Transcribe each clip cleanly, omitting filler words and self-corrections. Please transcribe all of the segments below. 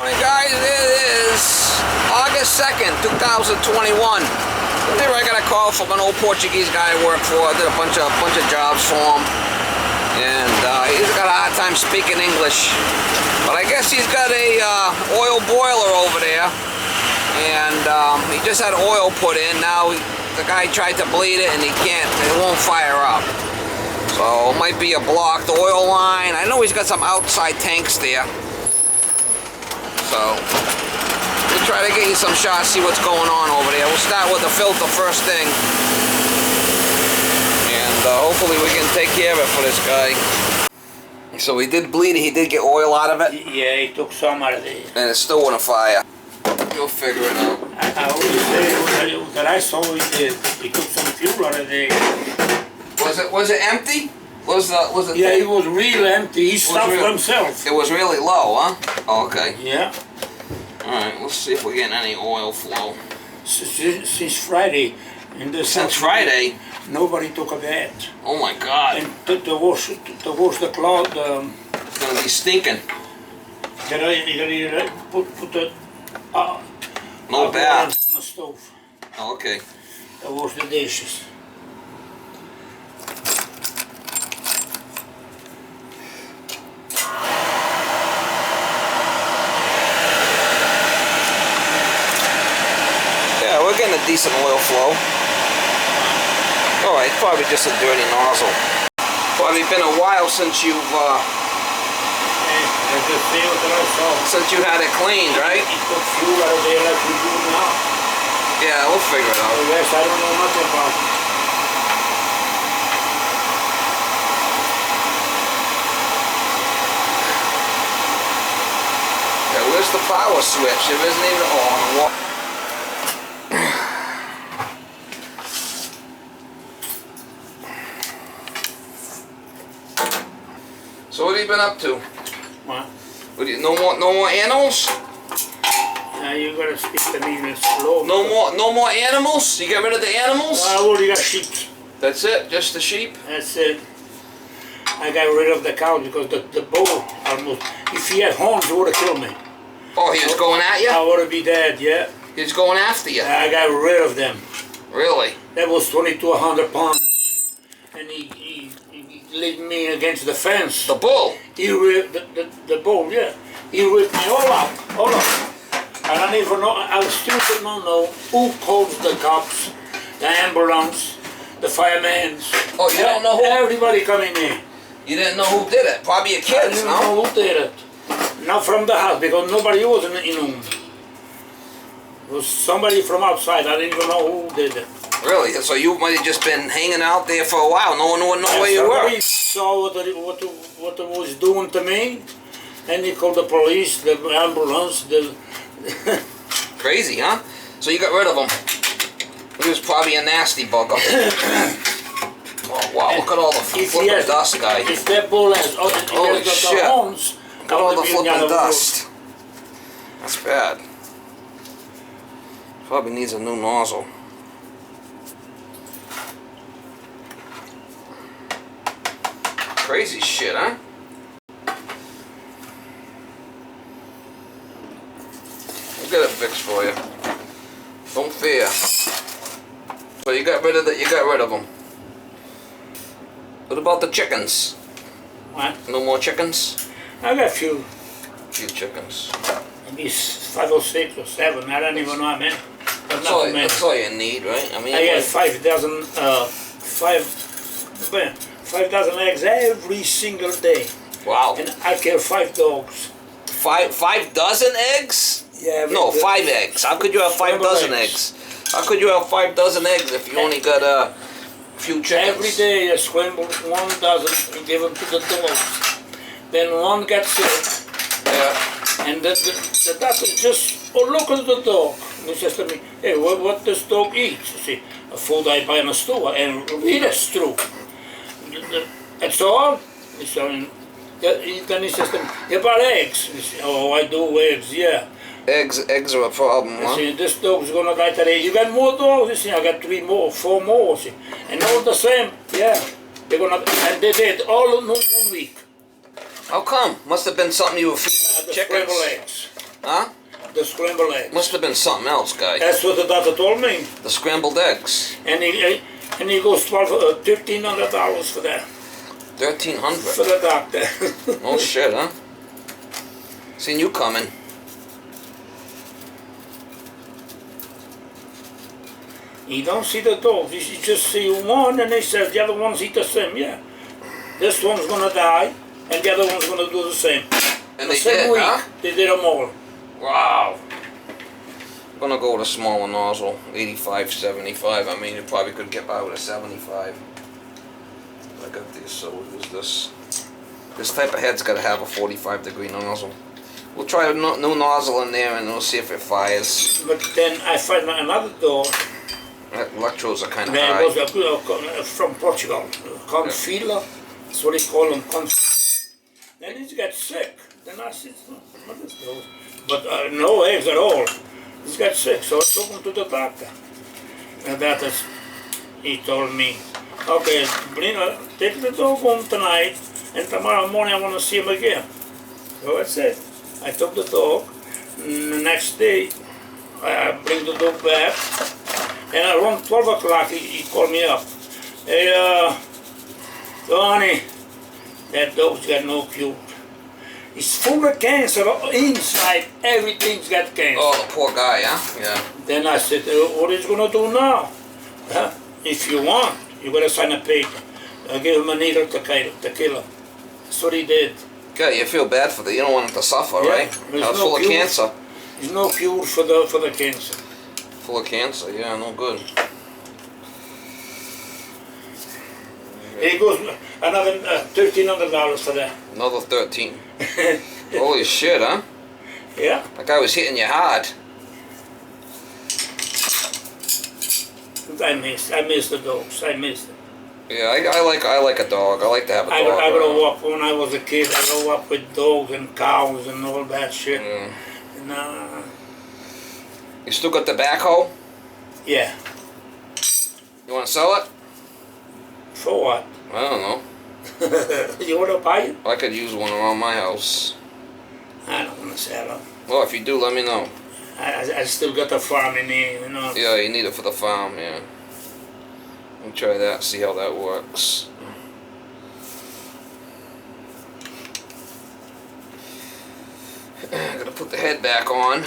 Alright guys, it is August 2nd, 2021. Here I got a call from an old Portuguese guy I work for. I did a bunch of jobs for him. And he's got a hard time speaking English. But I guess he's got a oil boiler over there. And he just had oil put in. Now the guy tried to bleed it and it won't fire up. So it might be a blocked oil line. I know he's got some outside tanks there. So, we'll try to get you some shots, see what's going on over there. We'll start with the filter first thing. And hopefully we can take care of it for this guy. So he did bleed it, he did get oil out of it? Yeah, he took some out of it. And it's still on fire. You'll figure it out. I always say that I saw he took some fuel out of there. Was it empty? Was it? Yeah, it was real empty. He stopped for himself. It was really low, huh? Oh, okay. Yeah. Alright, let's see if we're getting any oil flow. Since Friday. Since Friday? Nobody took a bath. Oh my God. And to wash the cloth. It's gonna be stinking. You gotta put the no bath on the stove. Oh, okay. To wash the dishes. We're getting a decent oil flow. Alright, probably just a dirty nozzle. Probably been a while since you've since you had it cleaned, right? He took fuel out of there like we do now. Yeah, we'll figure it out. The rest I don't know nothing about. Yeah, where's the power switch? It isn't even on. So what have you been up to? What? No more animals? Now you gotta speak to me in slow. No more animals? You get rid of the animals? I already got sheep. That's it? Just the sheep? That's it. I got rid of the cow because the bull almost, if he had horns, he would have killed me. Oh, he was going at you? I would have been dead, yeah. He was going after you? I got rid of them. Really? That was 20 to 100 pounds. And he laid me against the fence. The bull? He ripped the bull, yeah. He ripped me all up. And I don't even know, I still don't know who calls the cops, the ambulance, the firemen. Oh, you don't know who? Everybody coming in. You didn't know who did it? Probably your kids, I didn't know who did it. Not from the house, because nobody was in the room. It was somebody from outside, I didn't even know who did it. Really? So you might have just been hanging out there for a while. No one knew where you were. Somebody saw what it was doing to me, and he called the police, the ambulance, Crazy, huh? So you got rid of him. He was probably a nasty bugger. Oh wow! Look at all the flipping dust, guy. If that bull has, holy shit! The horns, look at all the flipping dust. That's bad. Probably needs a new nozzle. Crazy shit, huh? We'll get it fixed for you. Don't fear. So you got rid of them. What about the chickens? What? No more chickens? I got a few. Few chickens. Maybe 5 or 6 or 7. I don't even know how many. That's all you need, right? I mean, I get 5,000 eggs every single day. Wow. And I kill 5 dogs. 5 dozen eggs? Yeah. No, 5 eggs. How could you have 5 dozen eggs? How could you have 5 dozen eggs if you only got a few chickens? Every day I scramble 1 dozen and give them to the dogs. Then one gets sick. Yeah. And the doctor just, look at the dog. And he says to me, hey, what does dog eat? You see, a food I buy in a store, and really that's true. That's all? Then he says to me, you bought eggs? He says, oh, I do eggs, yeah. Eggs are a problem, huh? See, this dog's gonna die today. You got more dogs? You see, I got 3 more, 4 more. See, and all the same, yeah. They're gonna, and they did all in 1 week. How come? Must have been something you were feeding The chickens. scrambled eggs. Huh? The scrambled eggs. Must have been something else, guy. That's what the doctor told me. The scrambled eggs. And he goes $1,500 for that. For $1,300. the doctor. Oh shit, huh? Seen you coming. You don't see the dogs. You just see one, and they said the other ones eat the same. Yeah, this one's gonna die, and the other one's gonna do the same. And The they same did, week, huh? they did them all. Wow. I'm gonna go with a smaller nozzle, 85, 75. I mean, you probably could get by with a 75. I got this, so we'll use this. This type of head's gotta have a 45-degree nozzle. We'll try a new nozzle in there and we'll see if it fires. But then I find another dog. Electrodes are kind of There high. was from Portugal, Confila. That's what they call them. Then he got sick. Then I said, what is those? But no eggs at all. He got sick, so I took him to the doctor. And he told me, okay, take the dog home tonight, and tomorrow morning I want to see him again. So that's it. I took the dog. The next day, I bring the dog back. And around 12 o'clock, he called me up. Hey, Tony, that dog's got no cure. He's full of cancer inside. Everything's got cancer. Oh, the poor guy, huh? Yeah. Then I said, what is he going to do now? If you want, you got to sign a paper. I give him a needle to kill him. That's what he did. Okay, you feel bad for the, you don't want him to suffer, right? There's He's full of cancer. There's no cure for the cancer. Full of cancer, yeah, no good. He goes another $1,300 for that. Another 13. Holy shit, huh? Yeah. That guy was hitting you hard. I miss the dogs. I miss them. Yeah, I like a dog. I like to have a dog. I grew up when I was a kid. I grew up with dogs and cows and all that shit. Yeah. And, You still got the backhoe? yeah. You want to sell it? For what? I don't know. You want to buy it? I could use one around my house. I don't want to sell them. Well, if you do, let me know. I still got a farm in here, you know. Yeah, you need it for the farm, yeah. Let me try that, see how that works. Gotta put the head back on.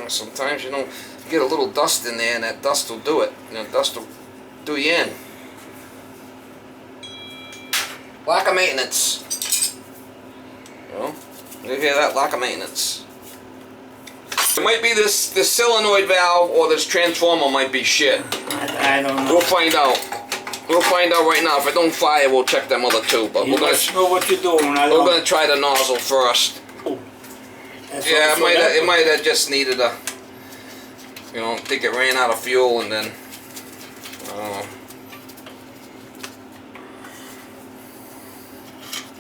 Sometimes, you know, get a little dust in there and that dust will do it. You know, dust will do you in. Lack of maintenance. You know, you hear that? Lack of maintenance. It might be this solenoid valve or this transformer might be shit. I don't know. We'll find out. We'll find out right now. If it don't fire, we'll check them other two. But You must know what you're doing. we're gonna try the nozzle first. Yeah, it might have just needed a, you know, I think it ran out of fuel and then,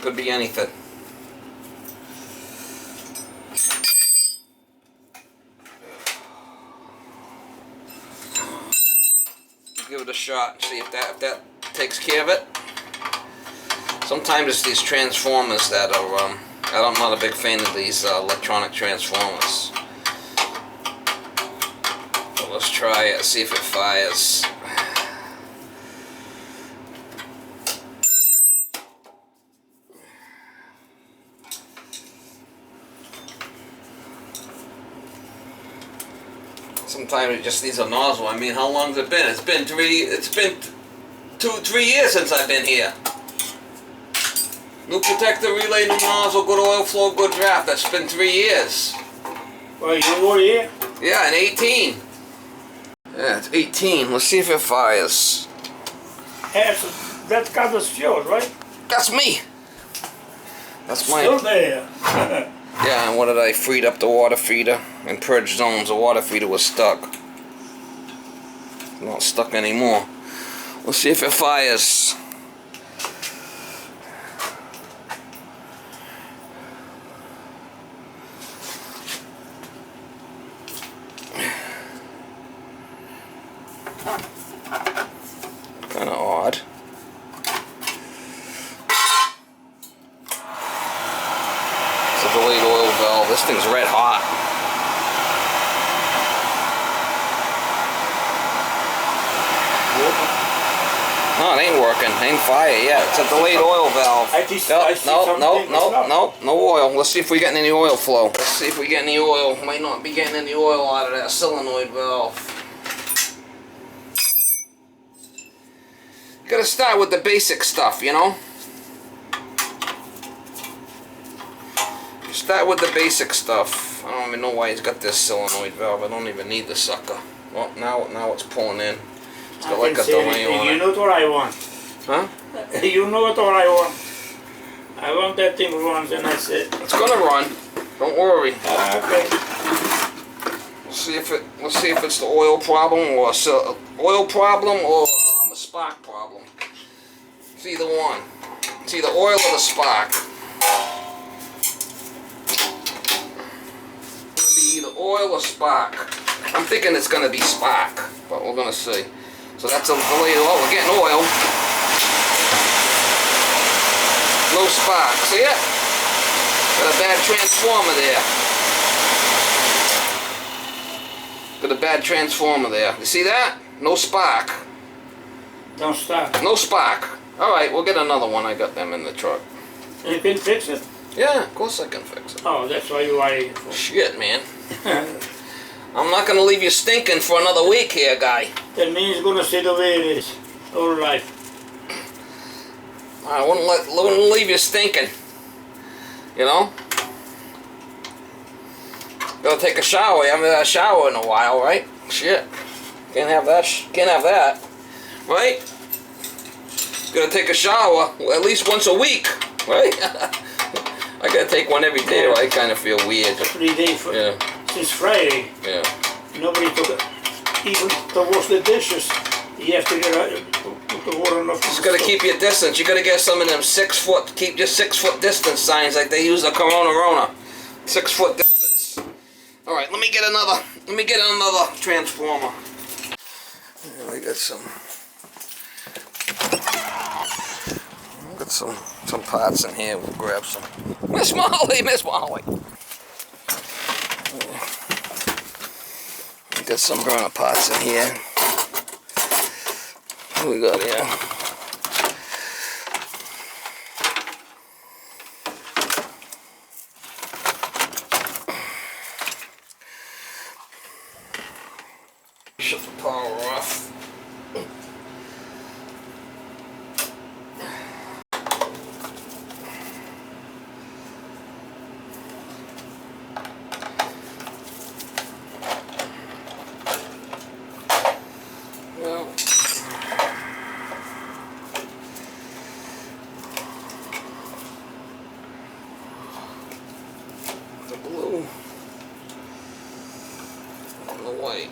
could be anything. Give it a shot, see if that takes care of it. Sometimes it's these transformers that are, I'm not a big fan of these electronic transformers. But let's try it, see if it fires. Sometimes it just needs a nozzle. I mean, how long's it been? It's been 2-3 years since I've been here. New protector relay, new nozzle, good oil flow, good draft. That's been 3 years. Well, you were here? Yeah, in 18. Yeah, it's 18. Let's see if it fires. Yeah, so that covers yours, right? That's me. That's my. Still there. Yeah, and what did I freed up the water feeder and purge zones? The water feeder was stuck. Not stuck anymore. We'll see if it fires. Kind of odd. thing's red hot. No, it ain't working. It ain't fire yet. It's a delayed oil valve. No oil. Let's see if we get any oil flow. Let's see if we get any oil. Might not be getting any oil out of that solenoid valve. You gotta start with the basic stuff, you know? Start with the basic stuff. I don't even know why he's got this solenoid valve. I don't even need the sucker. Well, now it's pulling in. It's got like a delay on it. You know what I want. Huh? You know what I want. I want that thing runs and that's it. It's gonna run. Don't worry. Okay. Let's see if it's the oil problem or a spark problem. It's either one. It's either oil or the spark. It's gonna be either oil or spark. I'm thinking it's gonna be spark, but we're gonna see. So that's a delayed oil. We're getting oil. No spark. See it? Got a bad transformer there. Got a bad transformer there. You see that? No spark. Don't start. No spark. Alright, we'll get another one. I got them in the truck. You can fix it? Yeah, of course I can fix it. Oh, that's why you are here for. Shit, man. I'm not gonna leave you stinking for another week here, guy. That means it's gonna stay the way it is. All life. I wouldn't leave you stinking. You know? Gotta take a shower. You haven't had a shower in a while, right? Shit. Can't have that. Can't have that. Right? Gotta take a shower at least once a week, right? I gotta take one every day, or I kind of feel weird. 3 days since Friday. Yeah. Nobody took it. Even to wash the dishes. You have to put the water enough. Just gotta keep your distance. You gotta get some of them 6 foot, keep your 6 foot distance signs like they use the Corona. 6 foot distance. All right, let me get another transformer. I got some parts in here. We'll grab some. Miss Molly. Got some burner parts in here. What we got here? Shut the power off. The blue and the white.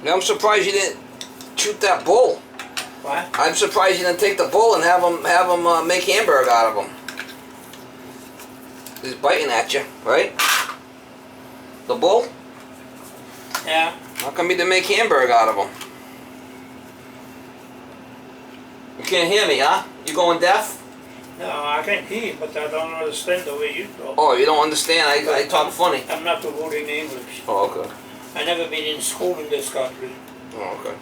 Now I'm surprised you didn't shoot that bull. What? I'm surprised you didn't take the bull and have him make hamburger out of him. He's biting at you, right? The bull? Yeah. How come you didn't make hamburger out of him? You can't hear me, huh? You going deaf? No, I can hear, but I don't understand the way you talk. Oh, you don't understand? I talk funny. I'm not too good in English. Oh, okay. I never been in school in this country. Oh, okay.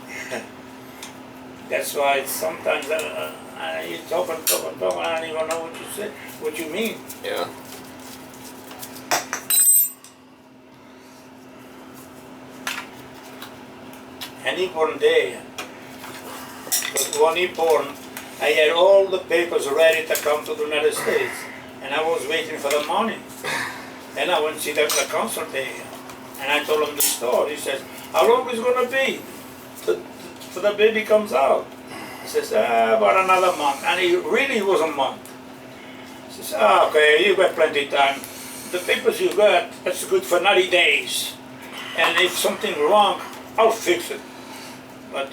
That's why sometimes you talk and I don't even know what you say, what you mean. Yeah. And he born there. But when he born, I had all the papers ready to come to the United States. And I was waiting for the money. Then I went to see the consul there. And I told him the story. He says, how long is it going to be till the baby comes out? He says, about another month. And it really was a month. Says, ah, okay, you got plenty of time. The papers you got, that's good for 90 days. And if something wrong, I'll fix it. But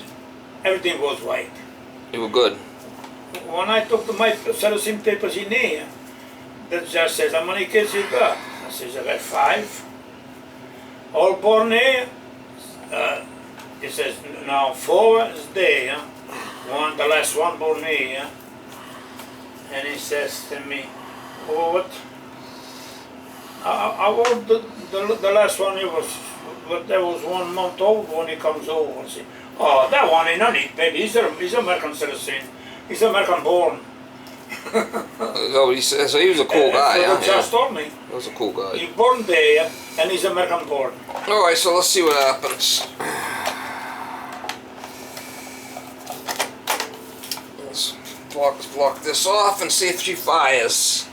everything was right. You were good. When I took my citizen papers in here, the judge says, how many kids you got? I says, I got 5. All born here? He says, now 4 is there. One, the last one born here. And he says to me, oh, what? I want the last one, that was 1 month old when he comes over. I say, oh, that one ain't no need, baby. He's American citizen. He's American born. So he was a cool guy, yeah? He Just told me. He was a cool guy. He's born there, and he's American born. Alright, so let's see what happens. Let's block this off and see if she fires.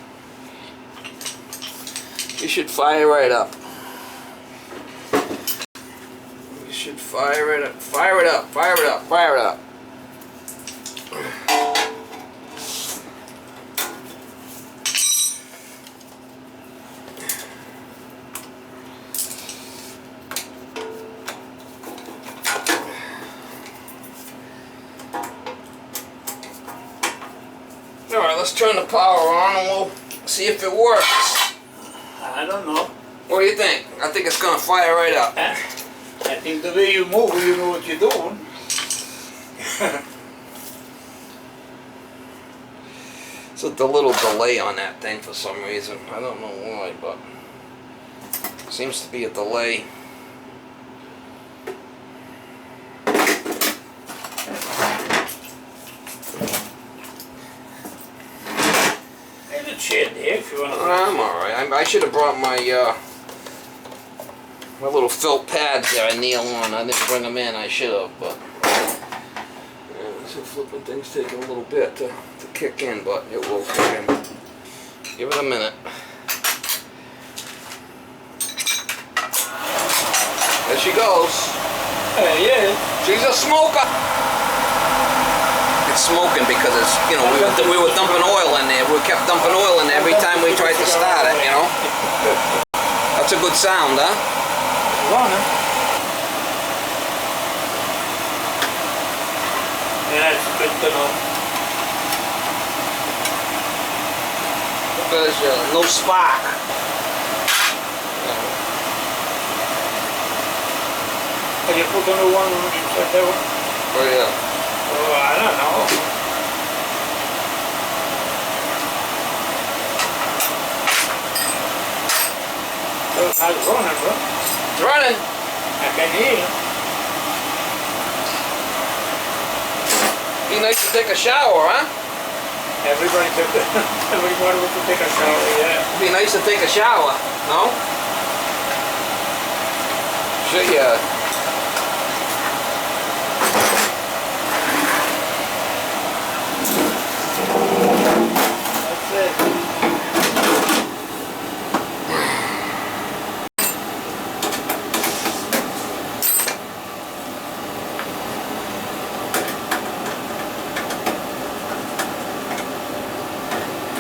You should fire right up. You should fire it up. Fire it up. Fire it up. Fire it up. Alright, let's turn the power on and we'll see if it works. I don't know. What do you think? I think it's gonna fire right up. I think the way you move, you know what you're doing. It's a little delay on that thing for some reason. I don't know why, but seems to be a delay. There's a chair there if you want to. I'm alright. I should have brought my my little felt pads there I kneel on. I didn't bring them in. I should have, but so flipping things taking a little bit to kick in, but it will kick in. Give it a minute. There she goes. Yeah. She's a smoker. It's smoking because it's, you know, we were dumping oil in there. We kept dumping oil in there every time we tried to start it, you know. That's a good sound, huh? Running. Yeah, it's good to know. There's no spark. Can you put a new one inside that one? Oh yeah. Oh, I don't know. How's it running, bro? It's running. I can hear you. Be nice to take a shower, huh? Everybody wants to take a shower, yeah. Be nice to take a shower, no? Should ya? That's it.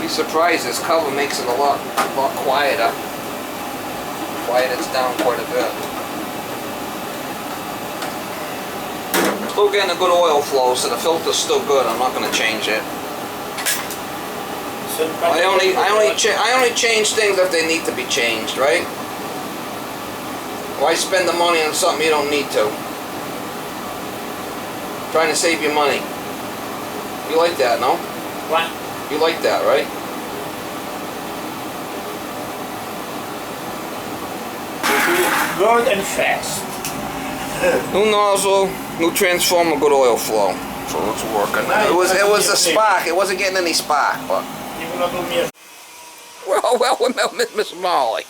Be surprised, this cover makes it a lot quieter. Quiet it down quite a bit. Still getting a good oil flow, so the filter's still good. I'm not going to change it. I only change things if they need to be changed, right? Why spend the money on something you don't need to? Trying to save your money. You like that, no? What? You like that, right? Good and fast. New nozzle, new transformer, good oil flow. So it's working. It was a spark. It wasn't getting any spark, but You're gonna do me a well, Miss Molly.